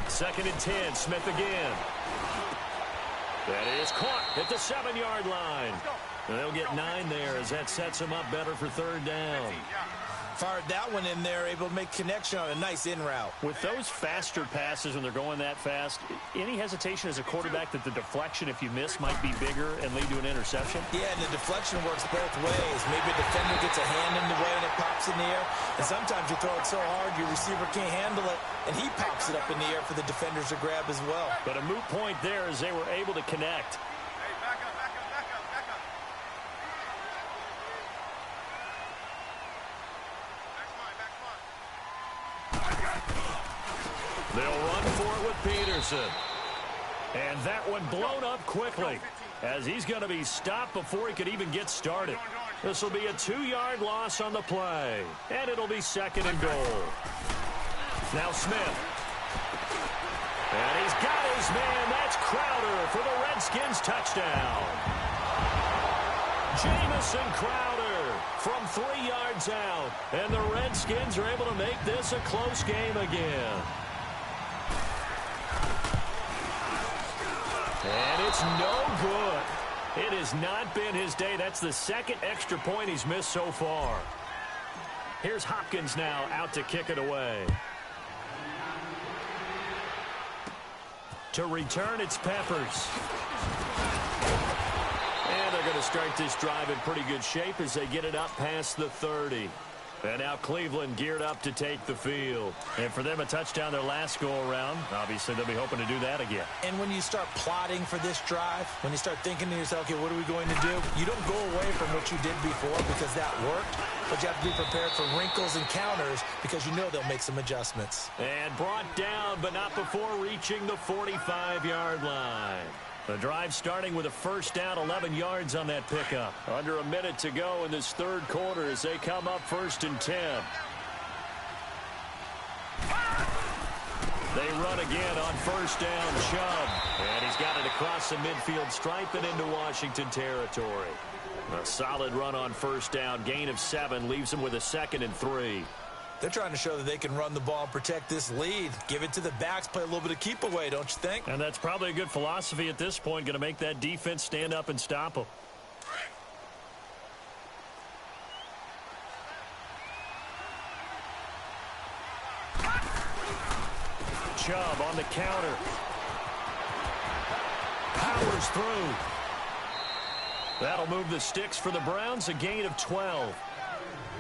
2nd and 10, Smith again. That is caught at the 7-yard line. And they'll get 9 there as that sets them up better for third down. Fired that one in there, able to make connection on a nice in route. With those faster passes when they're going that fast, any hesitation as a quarterback that the deflection, if you miss, might be bigger and lead to an interception? Yeah, and the deflection works both ways. Maybe a defender gets a hand in the way and it pops in the air. And sometimes you throw it so hard your receiver can't handle it, and he pops it up in the air for the defenders to grab as well. But a moot point there as they were able to connect. Hey, back up. They'll run for it with Peterson. And that one blown up quickly as he's going to be stopped before he could even get started. This will be a 2-yard loss on the play. And it'll be 2nd and goal. Now Smith. And he's got his man. That's Crowder for the Redskins touchdown. Jamison Crowder from 3 yards out. And the Redskins are able to make this a close game again. And it's no good. It has not been his day. That's the 2nd extra point he's missed so far. Here's Hopkins now out to kick it away. To return, it's Peppers. And they're going to start this drive in pretty good shape as they get it up past the 30. And now Cleveland geared up to take the field. And for them, a touchdown their last go-around. Obviously, they'll be hoping to do that again. And when you start plotting for this drive, when you start thinking to yourself, okay, what are we going to do? You don't go away from what you did before because that worked, but you have to be prepared for wrinkles and counters because you know they'll make some adjustments. And brought down, but not before reaching the 45-yard line. The drive starting with a first down, 11 yards on that pickup. Under a minute to go in this third quarter as they come up 1st and 10. They run again on first down, Chubb. And he's got it across the midfield stripe and into Washington territory. A solid run on first down, gain of 7, leaves them with a 2nd and 3. They're trying to show that they can run the ball and protect this lead. Give it to the backs, play a little bit of keep away, don't you think? And that's probably a good philosophy at this point, going to make that defense stand up and stop them. Chubb on the counter. Powers through. That'll move the sticks for the Browns, a gain of 12.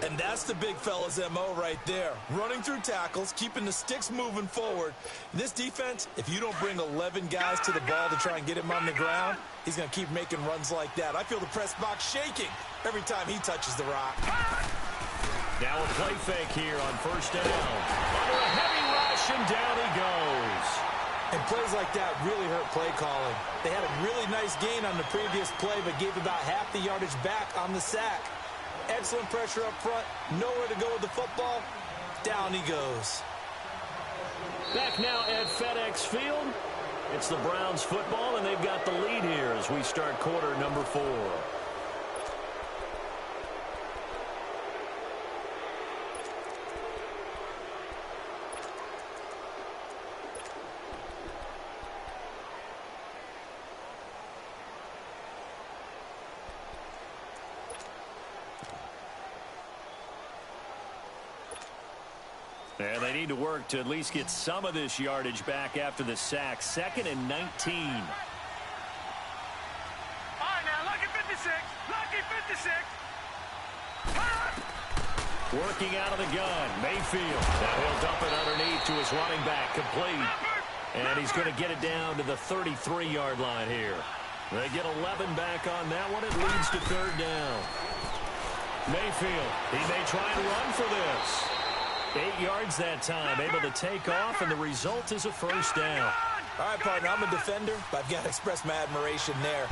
And that's the big fella's MO right there. Running through tackles, keeping the sticks moving forward. This defense, if you don't bring 11 guys to the ball to try and get him on the ground, he's going to keep making runs like that. I feel the press box shaking every time he touches the rock. Now a play fake here on first down. Under a heavy rush, and down he goes. And plays like that really hurt play calling. They had a really nice gain on the previous play, but gave about half the yardage back on the sack. Excellent pressure up front. Nowhere to go with the football. Down he goes. Back now at FedEx Field. It's the Browns football, and they've got the lead here as we start quarter number 4. And they need to work to at least get some of this yardage back after the sack. 2nd and 19. All right, now, lucky 56. Lucky 56. Working out of the gun. Mayfield. Now he'll dump it underneath to his running back. Complete. And he's going to get it down to the 33-yard line here. They get 11 back on that one. It leads to 3rd down. Mayfield. He may try and run for this. 8 yards that time, able to take off, and the result is a first down. All right, partner, I'm a defender, but I've got to express my admiration there.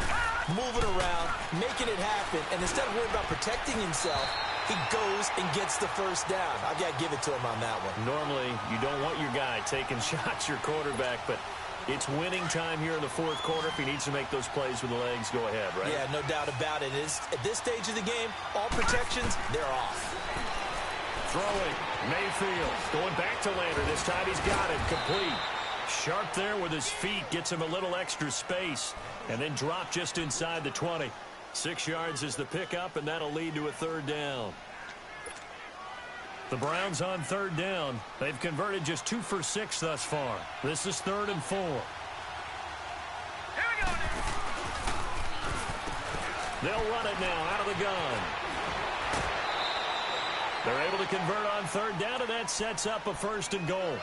Moving around, making it happen, and instead of worrying about protecting himself, he goes and gets the first down. I've got to give it to him on that one. Normally, you don't want your guy taking shots, your quarterback, but it's winning time here in the 4th quarter. If he needs to make those plays with the legs, go ahead, right? Yeah, no doubt about it. At this stage of the game, all protections, they're off. Throwing, Mayfield, going back to Lander. This time he's got it, complete. Sharp there with his feet, gets him a little extra space, and then drop just inside the 20. 6 yards is the pickup, and that'll lead to a 3rd down. The Browns on 3rd down. They've converted just 2 for 6 thus far. This is 3rd and 4. Here we go. They'll run it now out of the gun. They're able to convert on 3rd down, and that sets up a 1st and goal.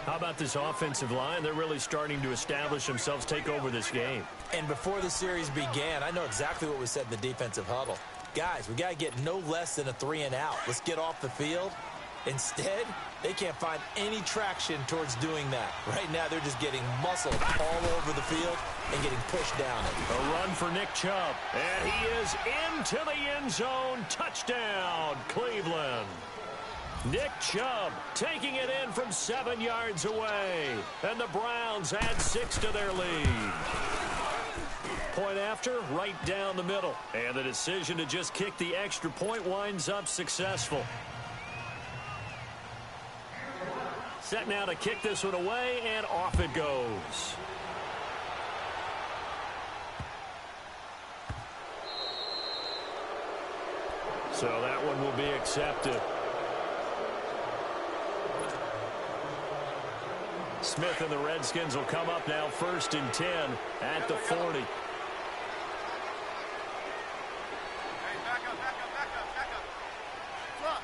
How about this offensive line? They're really starting to establish themselves, take over this game. And before the series began, I know exactly what was said in the defensive huddle. Guys, we got to get no less than a 3-and-out. Let's get off the field. Instead, they can't find any traction towards doing that. Right now, they're just getting muscled all over the field and getting pushed down it. A run for Nick Chubb. And he is into the end zone. Touchdown, Cleveland. Nick Chubb taking it in from 7 yards away. And the Browns add 6 to their lead. Point after, right down the middle. And the decision to just kick the extra point winds up successful. Set now to kick this one away, and off it goes. So that one will be accepted. Smith and the Redskins will come up now 1st and 10 at the 40. Hey, back up, back up, back up, back up. Front.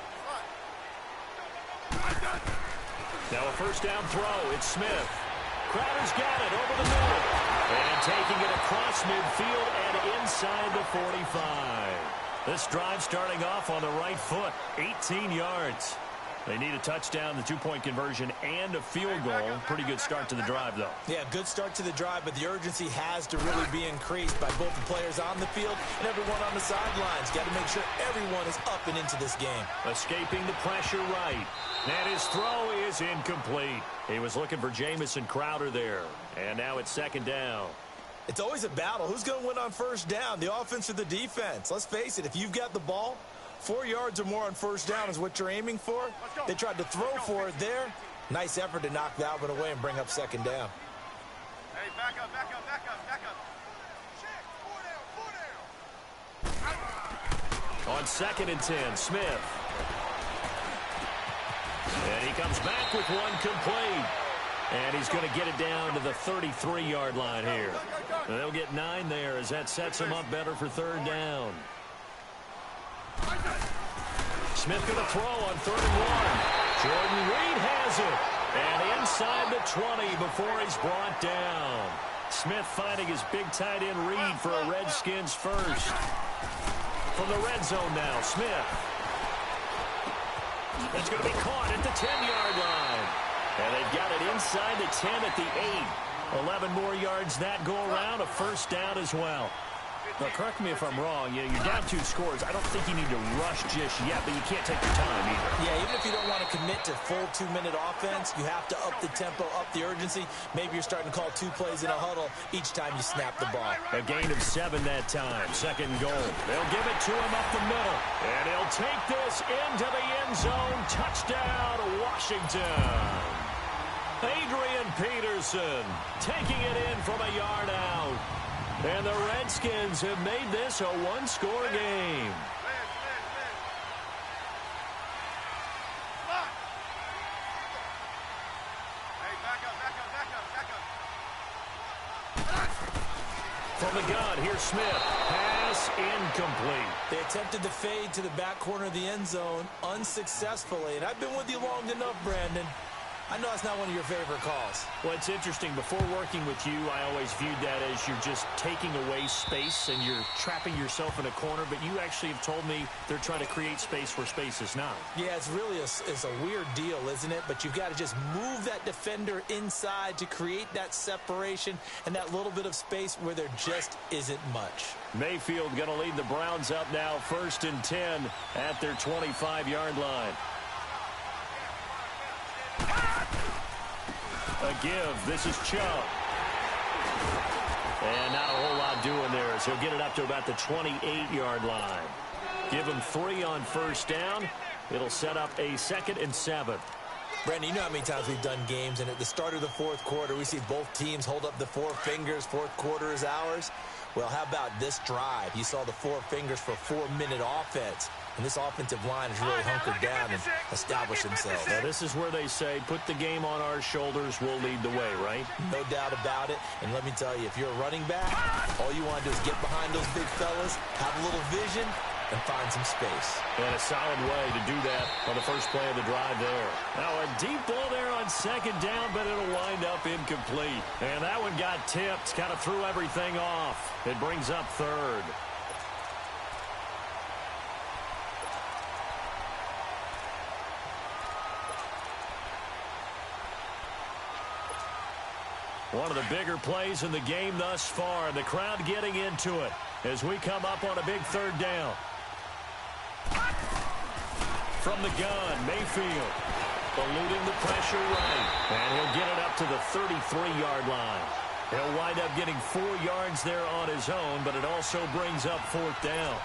Now a first down throw. It's Smith. Crowder's got it over the middle. And taking it across midfield and inside the 45. This drive starting off on the right foot. 18 yards. They need a touchdown, the two-point conversion, and a field goal. Pretty good start to the drive, though. Yeah, good start to the drive, but the urgency has to really be increased by both the players on the field and everyone on the sidelines. Got to make sure everyone is up and into this game. Escaping the pressure right. And his throw is incomplete. He was looking for Jamison Crowder there. And now it's 2nd down. It's always a battle. Who's going to win on first down, the offense or the defense? Let's face it, if you've got the ball, 4 yards or more on first down is what you're aiming for. They tried to throw for it there. Nice effort to knock that one away and bring up 2nd down. Hey, back up, back up, back up, back up. Check, 4 down, 4 down. On 2nd and 10, Smith. And he comes back with one complete. And he's going to get it down to the 33-yard line here. And they'll get 9 there as that sets him up better for 3rd down. Smith going to throw on 3rd and 1. Jordan Reed has it. And inside the 20 before he's brought down. Smith finding his big tight end Reed for a Redskins first. From the red zone now, Smith. That's going to be caught at the 10-yard line. And they've got it inside the 10 at the 8. 11 more yards that go around, a first down as well. Now, correct me if I'm wrong. You're down 2 scores. I don't think you need to rush just yet, but you can't take your time either. Yeah, even if you don't want to commit to full 2-minute offense, you have to up the tempo, up the urgency. Maybe you're starting to call 2 plays in a huddle each time you snap the ball. A gain of 7 that time. 2nd and goal. They'll give it to him up the middle. And he'll take this into the end zone. Touchdown, Washington. Adrian Peterson taking it in from a yard out. And the Redskins have made this a one-score game. Hey, back up, back up, back up, back up. From the gun, here's Smith. Pass incomplete. They attempted the fade to the back corner of the end zone unsuccessfully. And I've been with you long enough, Brandon. I know it's not one of your favorite calls. Well, it's interesting. Before working with you, I always viewed that as you're just taking away space and you're trapping yourself in a corner. But you actually have told me they're trying to create space where space is not. Yeah, it's really it's a weird deal, isn't it? But you've got to just move that defender inside to create that separation and that little bit of space where there just isn't much. Mayfield going to lead the Browns up now, 1st and 10 at their 25-yard line. A give. This is Chubb. And not a whole lot doing there as he'll get it up to about the 28-yard line. Give him 3 on first down. It'll set up a 2nd and 7. Brandon, you know how many times we've done games, and at the start of the fourth quarter, we see both teams hold up the 4 fingers, fourth quarter is ours. Well, how about this drive? You saw the 4 fingers for 4-minute offense. And this offensive line has really hunkered down and established themselves. Now, this is where they say, put the game on our shoulders, we'll lead the way, right? No doubt about it. And let me tell you, if you're a running back, all you want to do is get behind those big fellas, have a little vision, and find some space. And a solid way to do that on the first play of the drive there. Now, a deep ball there on 2nd down, but it'll wind up incomplete. And that one got tipped, kind of threw everything off. It brings up 3rd. One of the bigger plays in the game thus far. The crowd getting into it as we come up on a big 3rd down. From the gun, Mayfield eluding the pressure right. And he'll get it up to the 33-yard line. He'll wind up getting 4 yards there on his own, but it also brings up 4th down.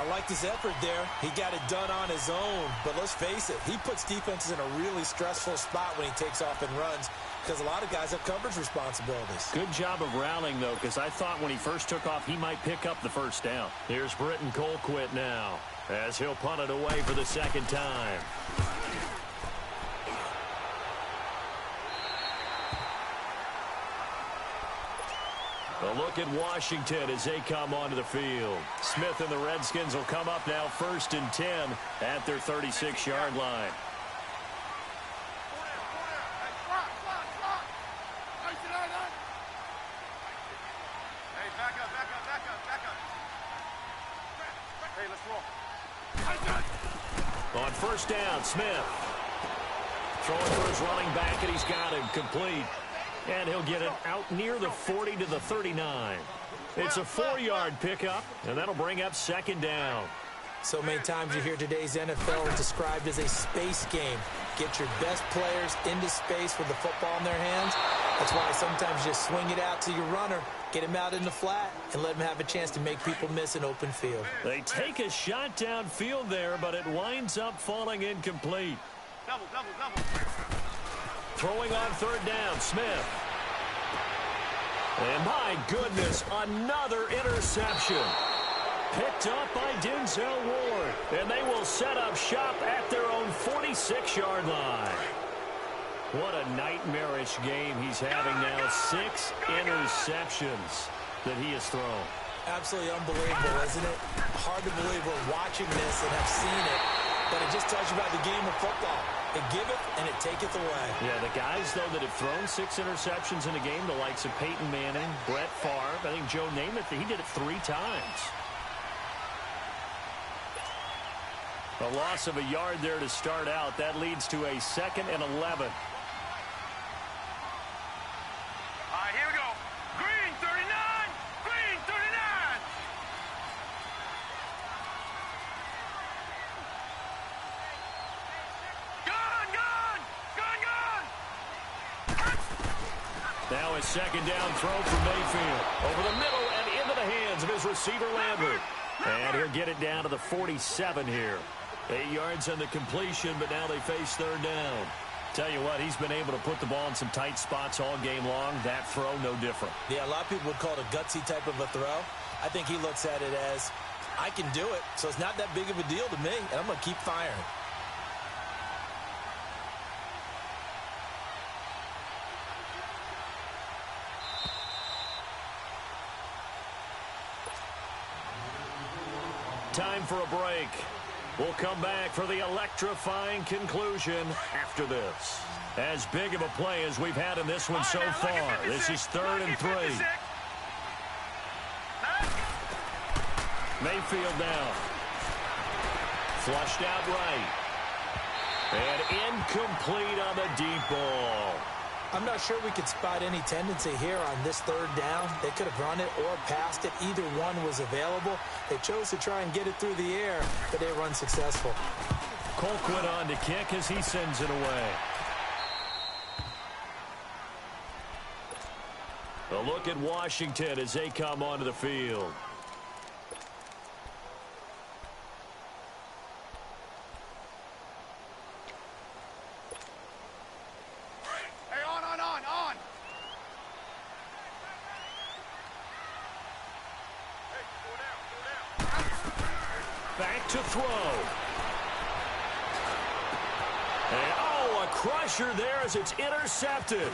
I liked his effort there. He got it done on his own. But let's face it, he puts defenses in a really stressful spot when he takes off and runs because a lot of guys have coverage responsibilities. Good job of rallying, though, because I thought when he first took off, he might pick up the first down. Here's Britton Colquitt now as he'll punt it away for the 2nd time. A look at Washington as they come onto the field. Smith and the Redskins will come up now 1st and 10 at their 36-yard line. Hey, back up. Hey, let's roll. On 1st down, Smith. Throwing for his running back, and he's got him complete. And he'll get it out near the 40 to the 39. It's a 4-yard pickup, and that'll bring up 2nd down. So many times you hear today's NFL described as a space game. Get your best players into space with the football in their hands. That's why sometimes you just swing it out to your runner, get him out in the flat, and let him have a chance to make people miss an open field. They take a shot downfield there, but it winds up falling incomplete. Double. Throwing on 3rd down, Smith. And my goodness, another interception. Picked up by Denzel Ward. And they will set up shop at their own 46-yard line. What a nightmarish game he's having now. 6 interceptions that he has thrown. Absolutely unbelievable, isn't it? Hard to believe we're watching this and have seen it. But it just tells you about the game of football. It giveth and it taketh away. Yeah, the guys, though, that have thrown 6 interceptions in a game, the likes of Peyton Manning, Brett Favre, I think Joe Namath, he did it 3 times. A loss of a yard there to start out. That leads to a 2nd and 11. All right, here we go. Green 39. Green 39. Gone. Now a 2nd down throw for Mayfield. Over the middle and into the hands of his receiver, Lambert. And he'll get it down to the 47 here. 8 yards on the completion, but now they face 3rd down. Tell you what, he's been able to put the ball in some tight spots all game long. That throw, no different. Yeah, a lot of people would call it a gutsy type of a throw. I think he looks at it as, I can do it, so it's not that big of a deal to me, and I'm going to keep firing. Time for a break. We'll come back for the electrifying conclusion after this. As big of a play as we've had in this one so far. This is 3rd and 3. Mayfield now. Flushed out right. And incomplete on the deep ball. I'm not sure we could spot any tendency here on this 3rd down. They could have run it or passed it. Either one was available. They chose to try and get it through the air, but they were unsuccessful. Colquitt on to kick as he sends it away. A look at Washington as they come onto the field. Back to throw. And, oh, a crusher there as it's intercepted.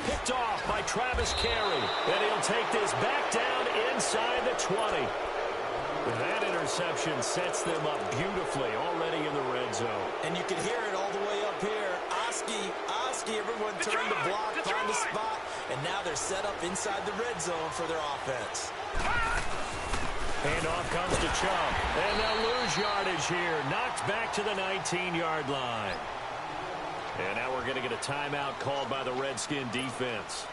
Picked off by Travis Carey. And he'll take this back down inside the 20. That interception sets them up beautifully already in the red zone. And you can hear it all the way up here. Oski, everyone turned the block, found the spot, and now they're set up inside the red zone for their offense. Handoff comes to Chubb. And they'll lose yardage here. Knocked back to the 19-yard line. And now we're going to get a timeout called by the Redskin defense,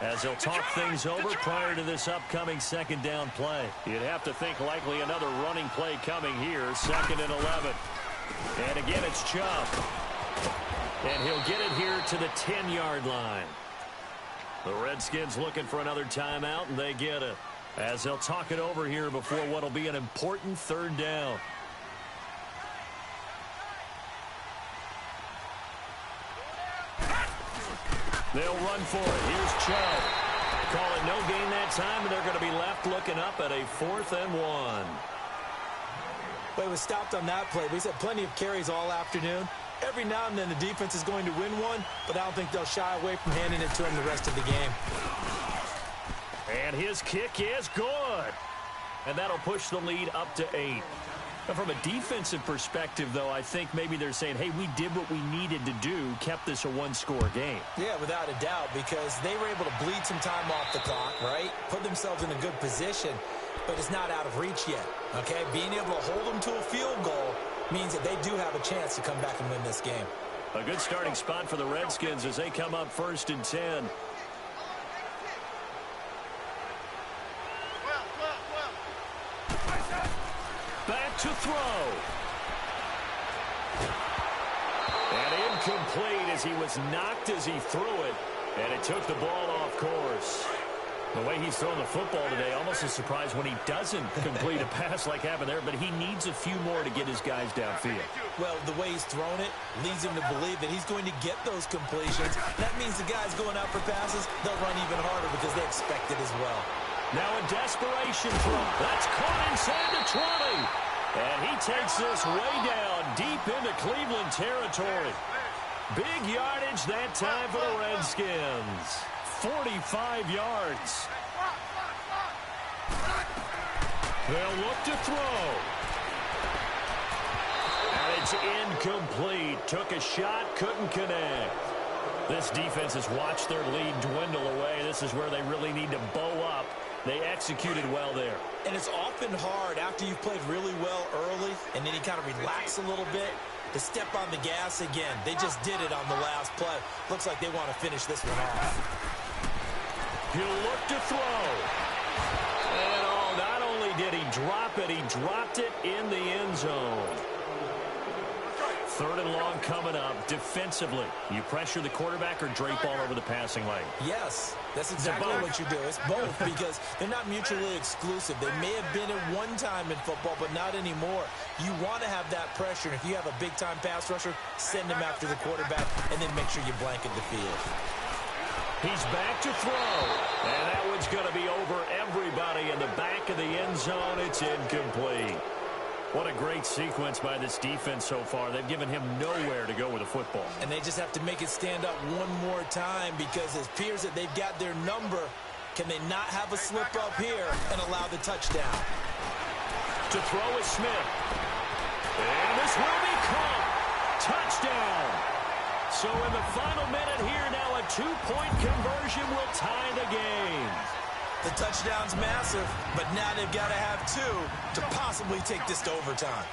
as they'll talk things over prior to this upcoming 2nd down play. You'd have to think likely another running play coming here. 2nd and 11. And again, it's Chubb. And he'll get it here to the 10-yard line. The Redskins looking for another timeout, and they get it, as they'll talk it over here before what will be an important 3rd down. They'll run for it. Here's Chubb. Call it no gain that time, and they're going to be left looking up at a 4th and 1. Well, it was stopped on that play. We've had plenty of carries all afternoon. Every now and then the defense is going to win one, but I don't think they'll shy away from handing it to him the rest of the game. And his kick is good. And that'll push the lead up to 8. Now, from a defensive perspective, though, I think maybe they're saying, hey, we did what we needed to do, kept this a one-score game. Yeah, without a doubt, because they were able to bleed some time off the clock, right? Put themselves in a good position, but it's not out of reach yet, okay? Being able to hold them to a field goal means that they do have a chance to come back and win this game. A good starting spot for the Redskins as they come up 1st and 10. Back to throw. And incomplete as he was knocked as he threw it. And it took the ball off course. The way he's throwing the football today, almost a surprise when he doesn't complete a pass like happened there, but he needs a few more to get his guys downfield. Well, the way he's thrown it leads him to believe that he's going to get those completions. That means the guys going out for passes, they'll run even harder because they expect it as well. Now a desperation throw. That's caught inside the 20. And he takes this way down deep into Cleveland territory. Big yardage that time for the Redskins. 45 yards. They'll look to throw. And it's incomplete. Took a shot, couldn't connect. This defense has watched their lead dwindle away. This is where they really need to bow up. They executed well there. And it's often hard after you've played really well early and then you kind of relax a little bit to step on the gas again. They just did it on the last play. Looks like they want to finish this one off. He'll look to throw. And not only did he drop it, he dropped it in the end zone. 3rd and long coming up. Defensively, you pressure the quarterback or drape all over the passing lane? Yes, that's exactly what you do. It's both because they're not mutually exclusive. They may have been at one time in football, but not anymore. You want to have that pressure. And if you have a big-time pass rusher, send him after the quarterback and then make sure you blanket the field. He's back to throw. And that one's going to be over everybody in the back of the end zone. It's incomplete. What a great sequence by this defense so far. They've given him nowhere to go with the football. And they just have to make it stand up one more time because it appears that they've got their number. Can they not have a slip up here and allow the touchdown? To throw is Smith. And this will be caught. Touchdown. So in the final minute here now, a 2-point conversion will tie the game. The touchdown's massive, but now they've got to have 2 to possibly take this to overtime.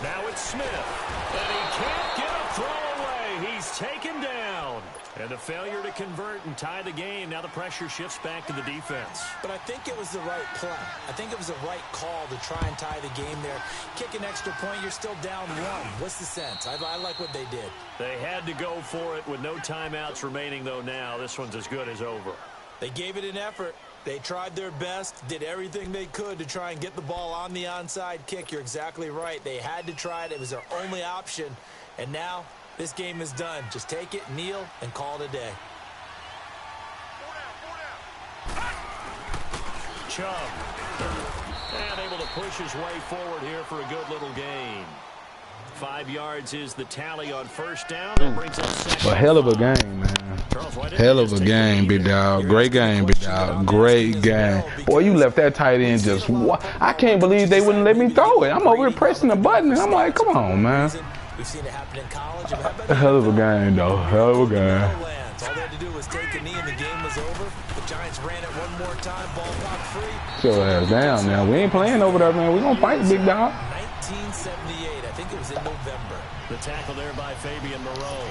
Now it's Smith, and he can't get a throw away. He's taken down. And the failure to convert and tie the game. Now the pressure shifts back to the defense. But I think it was the right play. I think it was the right call to try and tie the game there. Kick an extra point, you're still down 1. What's the sense? I like what they did. They had to go for it with no timeouts remaining, though, now. This one's as good as over. They gave it an effort. They tried their best, did everything they could to try and get the ball on the onside kick. You're exactly right. They had to try it. It was their only option. And now this game is done. Just take it, kneel, and call it a day. Chubb. And able to push his way forward here for a good little gain. 5 yards is the tally on 1st down. That brings up 2nd. A hell of a game, man. Hell of a game, big dog. Great game, big dog. Great game. Boy, you left that tight end just... I can't believe they wouldn't let me throw it. I'm over here pressing the button, and I'm like, come on, man. We've seen it happen in college. Hell of a game, though. Hell of a game. All they had to do was take a knee and the game was over. The Giants ran it one more time. Ball popped free. Sit your ass down now. We ain't playing over there, man. We gonna fight, big dog. 1978. I think it was in November. The tackle there by Fabian Moreau.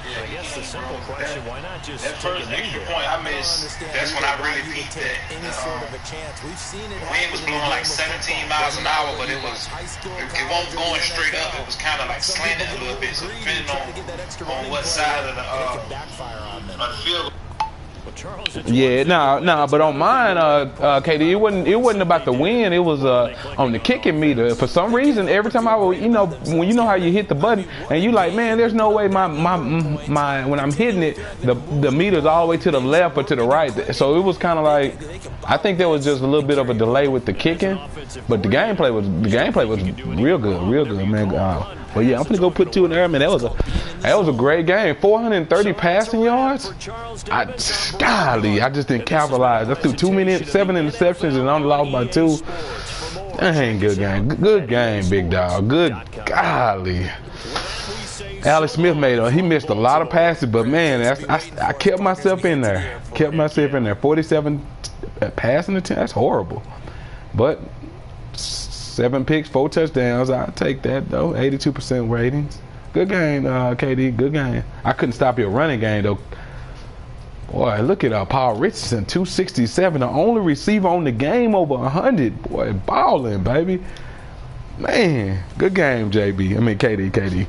Yeah, I guess the simple question, why not just that first extra point I missed, that's when I really peaked that. Any sort of a chance. We've seen it. Wind was blowing like 17 miles an hour, but it wasn't going straight up. It was kind of like slanted a little bit, so depending on what side of the field. Yeah, nah, but on mine, KD, it wasn't about the win. It was on the kicking meter. For some reason, every time I would, when you know how you hit the button and you like, man, there's no way my when I'm hitting it, the meter's all the way to the left or to the right. So it was kind of like, I think there was just a little bit of a delay with the kicking, but the gameplay was real good, man. But yeah, I'm gonna go put 2 in there, man. That was a great game. 430 passing yards. Golly, I just didn't capitalize. I threw 7 interceptions and only lost by 2. That ain't good game. Good game, big dog. Good golly. Alex Smith he missed a lot of passes, but man, I kept myself in there. 47 passing attempts. That's horrible. But 7 picks, 4 touchdowns. I'll take that, though. 82% ratings. Good game, KD. Good game. I couldn't stop your running game, though. Boy, look at Paul Richardson, 267. The only receiver on the game over 100. Boy, balling, baby. Man, good game, KD.